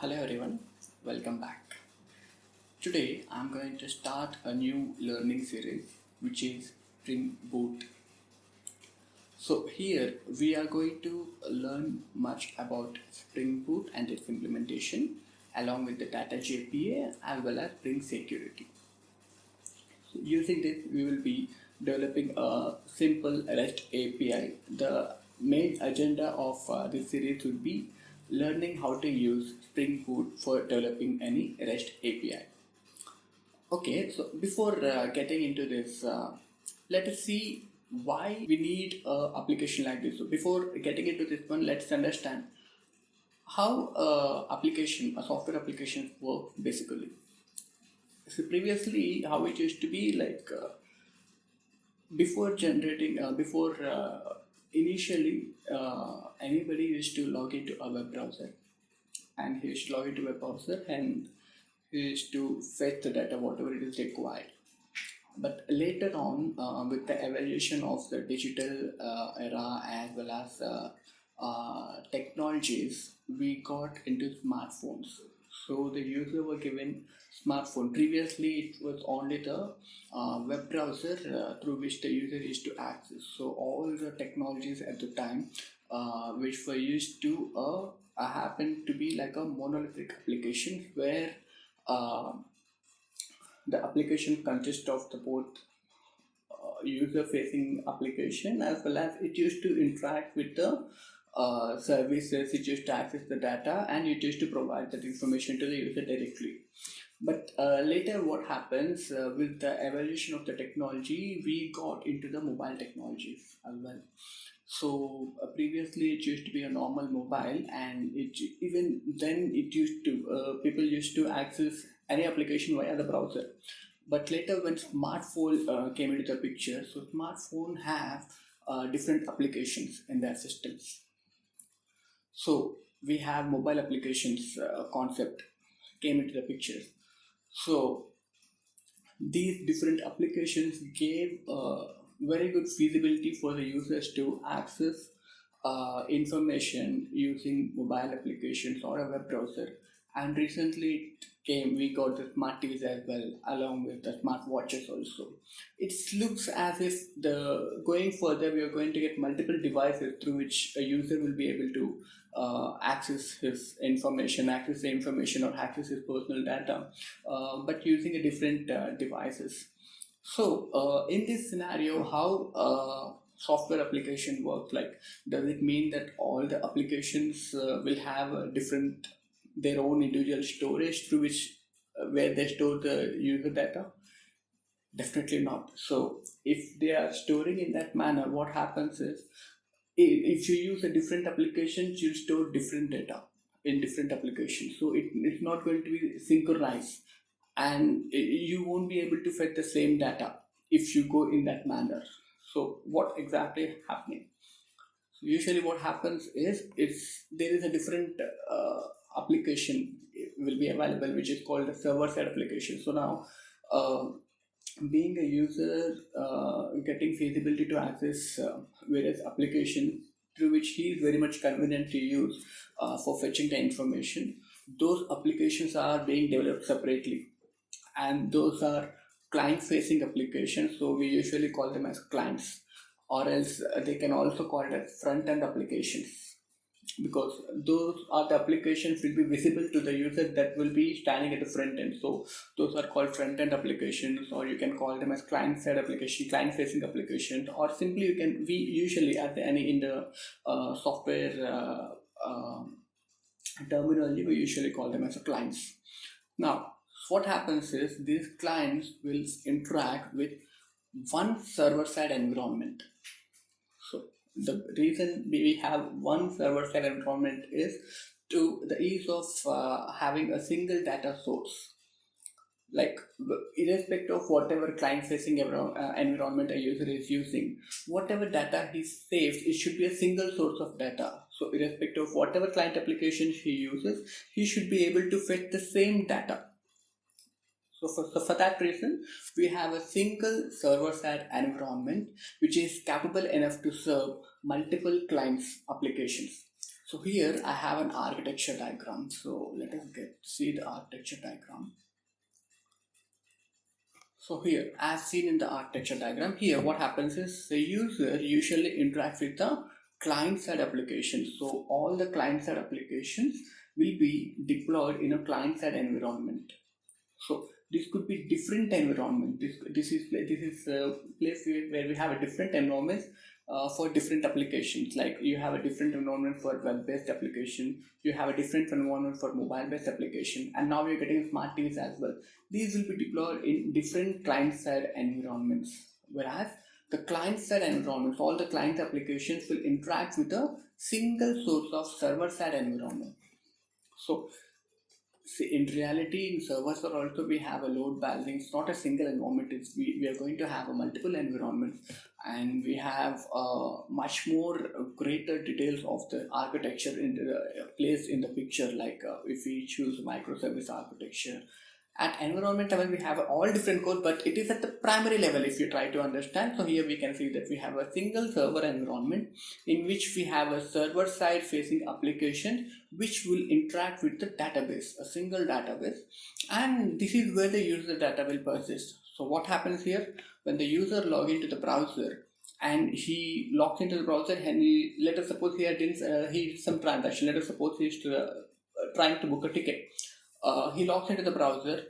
Hello everyone, welcome back. Today I'm going to start a new learning series which is Spring Boot. So here we are going to learn much about Spring Boot and its implementation along with the Data JPA as well as Spring Security. So using this we will be developing a simple REST API. The main agenda of this series will be learning how to use Spring Boot for developing any REST API. Okay, so before getting into this, let us see why we need a application like this. So before getting into this one, let's understand how a software application work basically. So previously, how it used to be like before generating, before initially anybody used to log into a web browser, and he used to log into a web browser and he used to fetch the data whatever it is required. But later on, with the evolution of the digital era as well as technologies, we got into smartphones. So the user were given smartphone. Previously, it was only the web browser through which the user used to access. So all the technologies at the time, which were used to happen to be like a monolithic application where uh, the application consists of the both user facing application as well as it used to interact with the services, it used to access the data and it used to provide that information to the user directly. But later what happens with the evolution of the technology, we got into the mobile technologies as well. So previously it used to be a normal mobile, and it even then it used to people used to access any application via the browser. But later when smartphone came into the picture, so smartphone have different applications in their systems. So we have mobile applications concept came into the picture. So these different applications gave very good feasibility for the users to access information using mobile applications or a web browser. And recently it came, we got the smart TVs as well, along with the smart watches also. It looks as if the going further, we are going to get multiple devices through which a user will be able to access his information, access the information, or access his personal data, but using a different devices. So, in this scenario, how software application works? Like, does it mean that all the applications will have a different their own individual storage through which where they store the user data? Definitely not. So, if they are storing in that manner, what happens is if you use a different application, you'll store different data in different applications. So it's not going to be synchronized, and you won't be able to fetch the same data if you go in that manner. So what exactly happening? So usually what happens is it's there is a different application will be available which is called the server side application. So now being a user getting feasibility to access various applications through which he is very much convenient to use for fetching the information, those applications are being developed separately, and those are client facing applications, so we usually call them as clients, or else they can also call it as front end applications, because those are the applications will be visible to the user that will be standing at the front end. So those are called front end applications, or you can call them as client side application, client facing applications, or simply you can we usually at the any in the software terminology we usually call them as a clients. Now what happens is these clients will interact with one server side environment. So the reason we have one server side environment is to the ease of having a single data source. Like irrespective of whatever client facing environment a user is using, whatever data he saves, it should be a single source of data. So irrespective of whatever client application he uses, he should be able to fetch the same data. So for that reason, we have a single server-side environment which is capable enough to serve multiple clients applications. So here I have an architecture diagram. So let us see the architecture diagram. So here, as seen in the architecture diagram, here what happens is the user usually interacts with the client-side application. So all the client-side applications will be deployed in a client-side environment. So this could be different environment. This is a place where we have a different environment for different applications. Like you have a different environment for web-based application, you have a different environment for mobile-based application, and now you're getting smart TVs as well. These will be deployed in different client-side environments. Whereas the client-side environments, all the client applications will interact with a single source of server-side environment. So in reality, in servers or also we have a load balancing. It's not a single environment. We are going to have a multiple environments, and we have much more greater details of the architecture in the place in the picture. Like if we choose microservice architecture, at environment level we have all different code, but it is at the primary level if you try to understand. So here we can see that we have a single server environment in which we have a server side facing application which will interact with the database, a single database, and this is where the user data will persist. So what happens here, when the user log into the browser and he logs into the browser, and let us suppose he did some transaction. Let us suppose he's trying to book a ticket. He logs into the browser,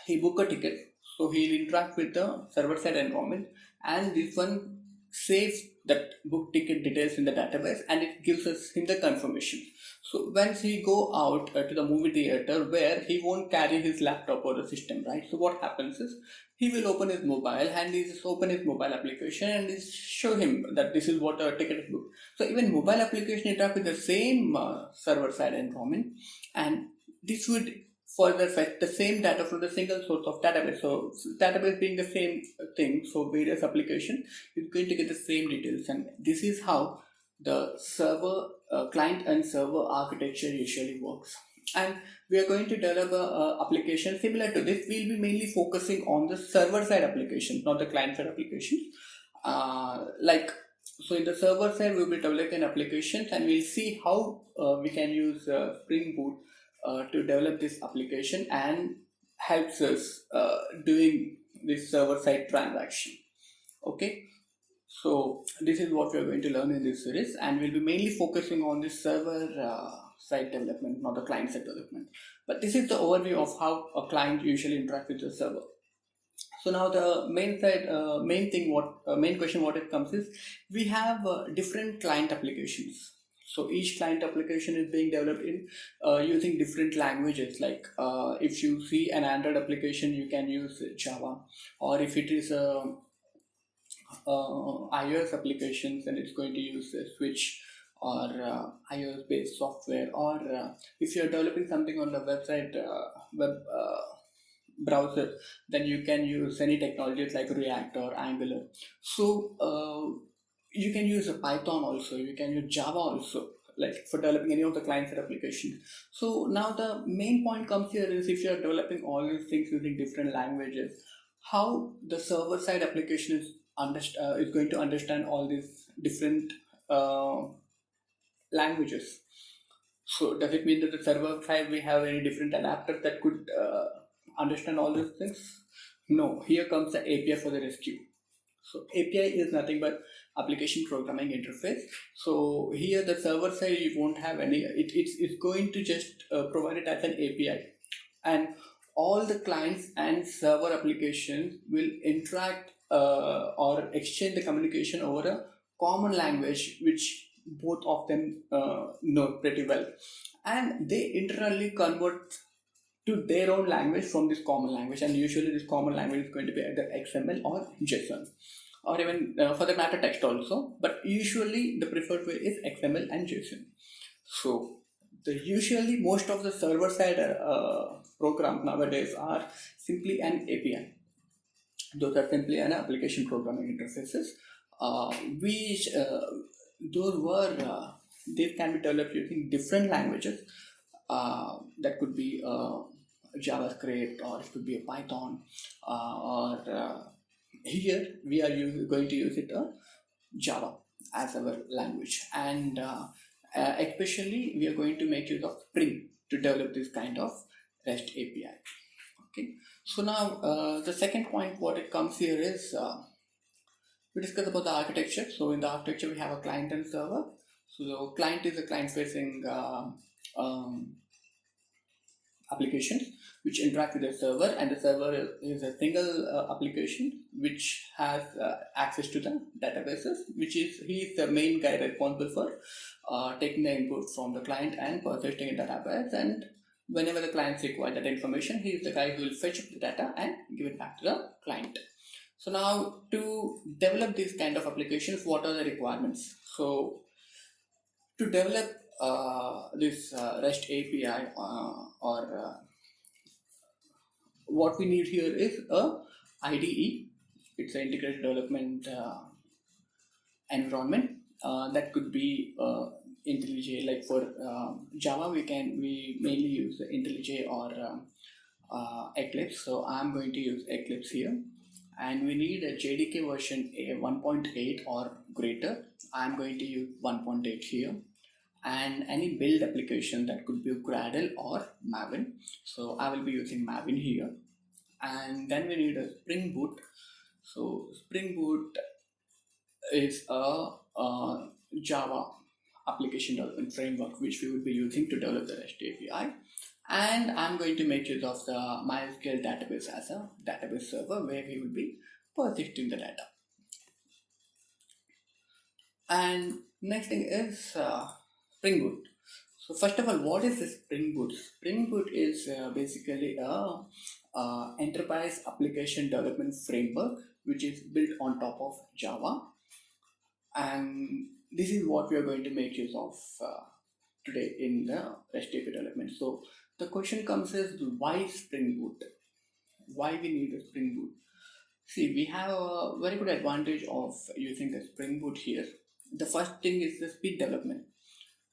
he book a ticket, so he'll interact with the server side environment, and this one saves that book ticket details in the database, and it gives him the confirmation. So once he go out to the movie theater, where he won't carry his laptop or the system, right? So what happens is he will open his mobile, and he just open his mobile application and just show him that this is what a ticket is booked. So even mobile application interact with the same server side environment, and this would further fetch the same data from the single source of database. So database being the same thing, so various application is going to get the same details, and this is how the server client and server architecture usually works. And we are going to develop a application similar to this. We'll be mainly focusing on the server side application, not the client side application. So in the server side, we'll be developing applications, and we'll see how we can use Spring Boot to develop this application and helps us doing this server side transaction. Okay, so this is what we are going to learn in this series, and we'll be mainly focusing on this server side development, not the client side development. But this is the overview of how a client usually interacts with the server. So now the main question what it comes is, we have different client applications. So each client application is being developed in using different languages. Like if you see an Android application, you can use Java, or if it is iOS applications, then it's going to use Switch or iOS based software, or if you're developing something on the web browser, then you can use any technologies like React or Angular. So you can use a Python also, you can use Java also, like for developing any of the client-side applications. So now the main point comes here is, if you're developing all these things using different languages, how the server-side application is going to understand all these different languages. So does it mean that the server side we have any different adapters that could understand all these things? No, here comes the API for the rescue. So API is nothing but application programming interface. So here the server side, you won't have any, it's going to just provide it as an API, and all the clients and server applications will interact or exchange the communication over a common language which both of them know pretty well, and they internally convert to their own language from this common language. And usually this common language is going to be either XML or JSON, or even for the matter text also, but usually the preferred way is XML and JSON. So usually most of the server side programs nowadays are simply an API. Those are simply an application programming interfaces, which those were they can be developed using different languages. That could be JavaScript, or it could be a Python, or here we are going to use it Java as our language. And Especially we are going to make use of Spring to develop this kind of REST API. Okay, so now the second point what it comes here is we discuss about the architecture. So in the architecture we have a client and server. So the client is a client facing application which interact with the server, and the server is a single application which has access to the databases, which is he is the main guy responsible for taking the input from the client and persisting in the database, and whenever the clients require that information, he is the guy who will fetch up the data and give it back to the client. So now to develop these kind of applications, what are the requirements? So to develop this REST API what we need here is a IDE. It's an integrated development environment that could be IntelliJ. Like for Java, we mainly use IntelliJ or Eclipse. So I'm going to use Eclipse here, and we need a JDK version 1.8 or greater. I'm going to use 1.8 here, and any build application that could be Gradle or Maven. So I will be using Maven here. And then we need a Spring Boot. So Spring Boot is a Java application development framework which we will be using to develop the REST API. And I'm going to make use of the MySQL database as a database server where we will be persisting the data. And next thing is Spring Boot. So first of all, what is the Spring Boot? Spring Boot is basically a enterprise application development framework which is built on top of Java, and this is what we are going to make use of today in the REST API development. So the question comes is, why Spring Boot? Why we need a Spring Boot? See, we have a very good advantage of using the Spring Boot here. The first thing is the speed development.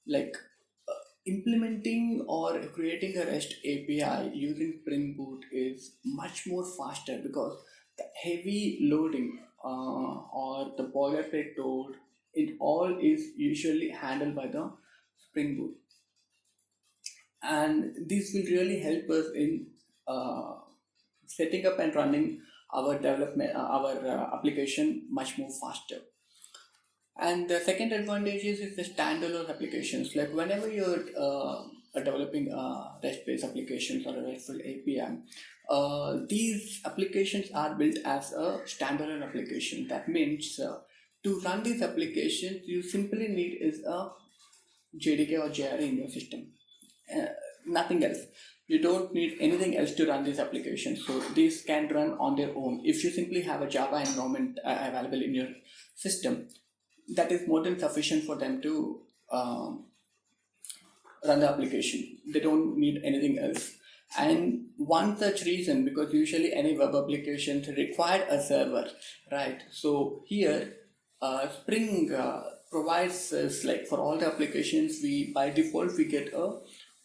Like implementing or creating a REST API using Spring Boot is much more faster because the heavy loading or the boilerplate code, it all is usually handled by the Spring Boot, and this will really help us in setting up and running our development, our application much more faster. And the second advantage is the standalone applications. Like whenever you're developing REST-based applications or a RESTful API, these applications are built as a standalone application. That means to run these applications, you simply need is a JDK or JRE in your system. Nothing else. You don't need anything else to run these applications. So these can run on their own. If you simply have a Java environment available in your system, that is more than sufficient for them to run the application. They don't need anything else. And one such reason, because usually any web applications require a server, right? So here Spring provides us, like for all the applications, we by default we get a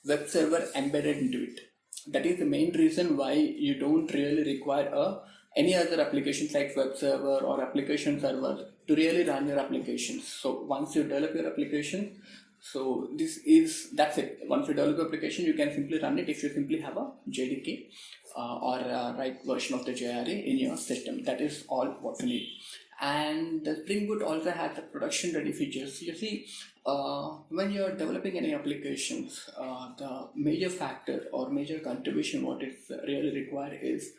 web server embedded into it. That is the main reason why you don't really require any other applications like web server or application server to really run your applications. So once you develop your application, so that's it. Once you develop your application, you can simply run it if you simply have a JDK or a right version of the JRE in your system. That is all what you need. And the Spring Boot also has the production ready features. You see, when you're developing any applications, the major factor or major contribution what is really required is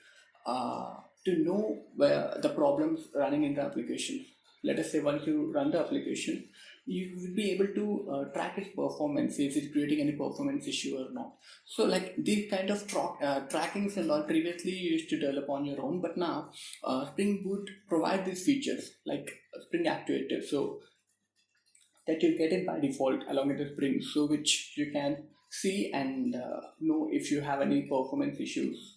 to know where the problems running in the application. Let us say once you run the application, you will be able to track its performance, is it creating any performance issue or not. So like these kind of trackings and all previously you used to develop on your own, but now Spring Boot provides these features like Spring Actuator, so that you get it by default along with the Spring, so which you can see and know if you have any performance issues.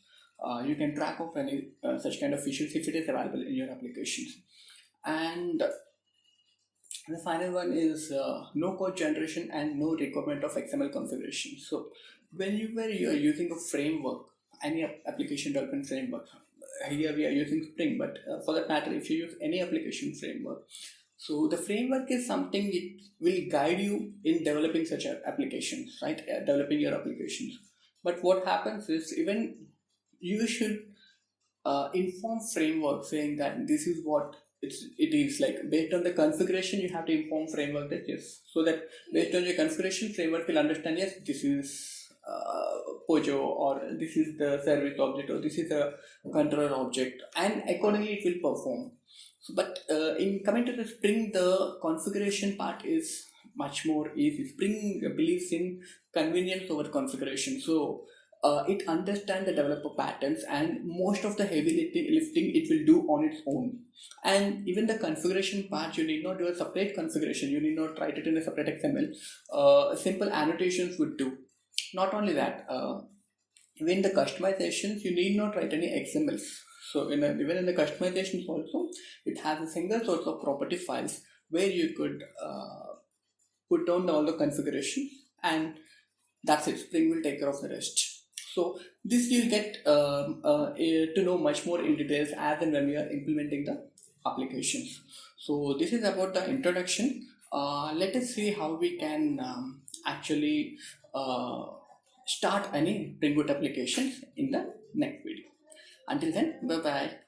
You can track of any such kind of issues if it is available in your applications. And the final one is no code generation and no requirement of XML configuration. So whenever you're using a framework, any application development framework, here we are using Spring, but for that matter, if you use any application framework, So the framework is something it will guide you in developing such applications, right? Developing your applications. But what happens is even you should inform framework saying that this is what it is like based on the configuration. You have to inform framework that yes, so that based on your configuration, framework will understand yes, this is Pojo, or this is the service object, or this is a controller object, and accordingly it will perform. So, but in coming to the Spring, the configuration part is much more easy. Spring believes in convenience over configuration. So it understands the developer patterns, and most of the heavy lifting it will do on its own. And even the configuration part, you need not do a separate configuration. You need not write it in a separate XML. Simple annotations would do. Not only that, even the customizations, you need not write any XMLs. So even in the customizations also, it has a single source of property files where you could put down all the configurations, and that's it. Spring will take care of the rest. So this you'll get to know much more in details as and when we are implementing the applications. So this is about the introduction. Let us see how we can actually start any Spring Boot applications in the next video. Until then, bye bye.